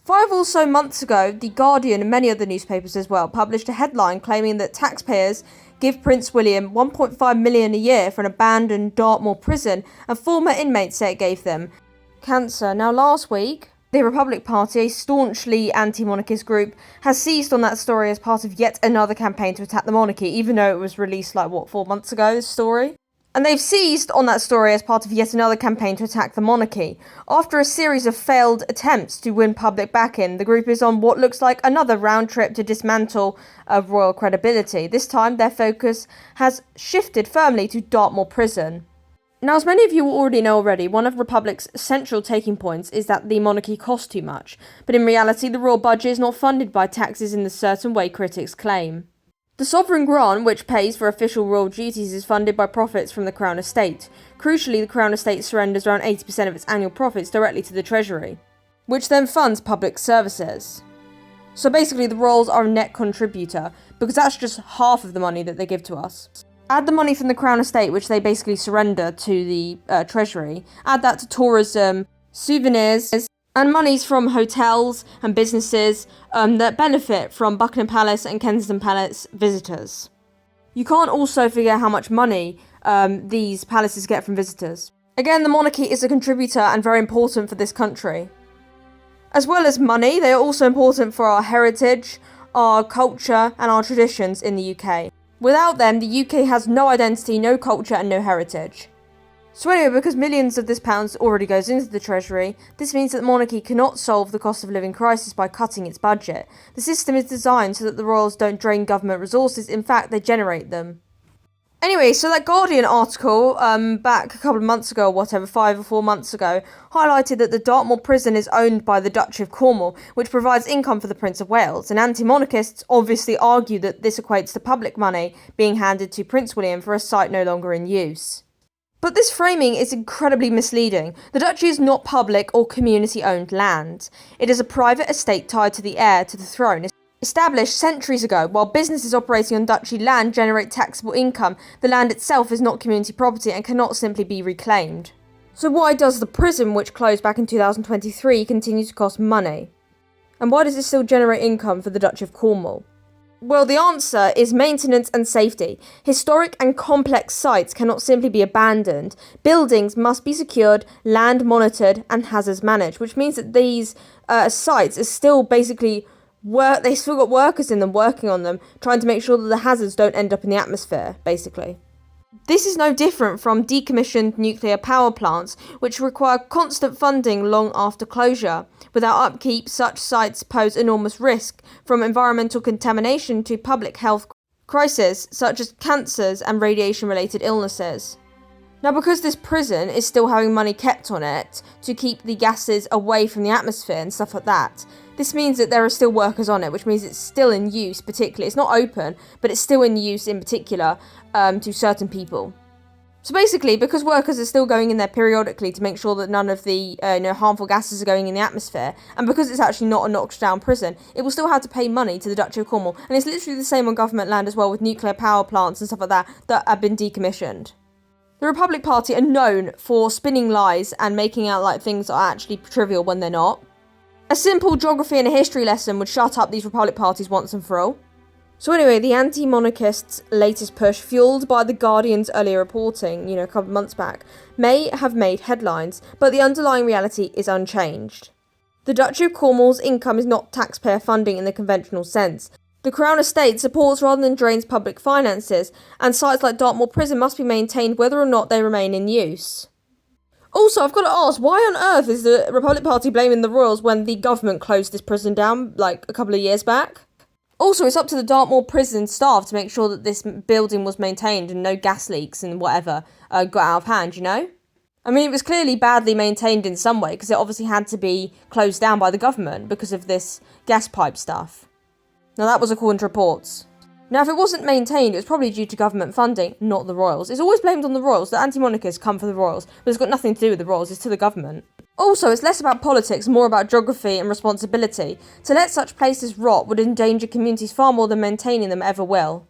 5 or so months ago, The Guardian and many other newspapers as well published a headline claiming that taxpayers give Prince William $1.5 million a year for an abandoned Dartmoor prison, and former inmates say it gave them cancer. Now, last week, the Republic Party, a staunchly anti-monarchist group, has seized on that story as part of yet another campaign to attack the monarchy, even though it was released 4 months ago, this story. And they've seized on that story as part of yet another campaign to attack the monarchy. After a series of failed attempts to win public backing, the group is on what looks like another round trip to dismantle royal credibility. This time, their focus has shifted firmly to Dartmoor Prison. Now, as many of you will already know already, one of Republic's central taking points is that the monarchy costs too much. But in reality, the royal budget is not funded by taxes in the certain way critics claim. The sovereign grant, which pays for official royal duties, is funded by profits from the Crown Estate. Crucially, the Crown Estate surrenders around 80% of its annual profits directly to the Treasury, which then funds public services. So basically, the royals are a net contributor, because that's just half of the money that they give to us. Add the money from the Crown Estate, which they basically surrender to the Treasury. Add that to tourism, souvenirs, and monies from hotels and businesses that benefit from Buckingham Palace and Kensington Palace visitors. You can't also figure how much money these palaces get from visitors. Again, the monarchy is a contributor and very important for this country. As well as money, they are also important for our heritage, our culture, and our traditions in the UK. Without them, the UK has no identity, no culture, and no heritage. So anyway, because millions of this pounds already goes into the Treasury, this means that the monarchy cannot solve the cost of living crisis by cutting its budget. The system is designed so that the royals don't drain government resources, in fact they generate them. Anyway, so that Guardian article, back a couple of months ago or whatever, 5 or 4 months ago, highlighted that the Dartmoor Prison is owned by the Duchy of Cornwall, which provides income for the Prince of Wales, and anti-monarchists obviously argue that this equates to public money being handed to Prince William for a site no longer in use. But this framing is incredibly misleading. The duchy is not public or community-owned land. It is a private estate tied to the heir to the throne. Established centuries ago, while businesses operating on duchy land generate taxable income, the land itself is not community property and cannot simply be reclaimed. So why does the prison, which closed back in 2023, continue to cost money? And why does it still generate income for the Duchy of Cornwall? Well, the answer is maintenance and safety. Historic and complex sites cannot simply be abandoned. Buildings must be secured, land monitored, and hazards managed, which means that these sites are still basically they still got workers in them working on them, trying to make sure that the hazards don't end up in the atmosphere, basically. This is no different from decommissioned nuclear power plants, which require constant funding long after closure. Without upkeep, such sites pose enormous risk, from environmental contamination to public health crises, such as cancers and radiation-related illnesses. Now, because this prison is still having money kept on it to keep the gases away from the atmosphere and stuff like that, this means that there are still workers on it, which means it's still in use particularly. It's not open, but it's still in use in particular to certain people. So basically, because workers are still going in there periodically to make sure that none of the harmful gases are going in the atmosphere, and because it's actually not a knocked-down prison, it will still have to pay money to the Duchy of Cornwall. And it's literally the same on government land as well, with nuclear power plants and stuff like that have been decommissioned. The Republic Party are known for spinning lies and making out like things are actually trivial when they're not. A simple geography and a history lesson would shut up these Republic parties once and for all. So anyway, the anti-monarchists' latest push, fueled by the Guardian's earlier reporting, a couple of months back, may have made headlines, but the underlying reality is unchanged. The Duchy of Cornwall's income is not taxpayer funding in the conventional sense. The Crown Estate supports rather than drains public finances, and sites like Dartmoor Prison must be maintained whether or not they remain in use. Also, I've got to ask, why on earth is the Republic Party blaming the royals when the government closed this prison down, a couple of years back? Also, it's up to the Dartmoor Prison staff to make sure that this building was maintained and no gas leaks and whatever got out of hand, I mean, it was clearly badly maintained in some way, because it obviously had to be closed down by the government because of this gas pipe stuff. Now, that was according to reports. Now, if it wasn't maintained, it was probably due to government funding, not the royals. It's always blamed on the royals. The anti-monarchists come for the royals, but it's got nothing to do with the royals, it's to the government. Also, it's less about politics, more about geography and responsibility. To let such places rot would endanger communities far more than maintaining them ever will.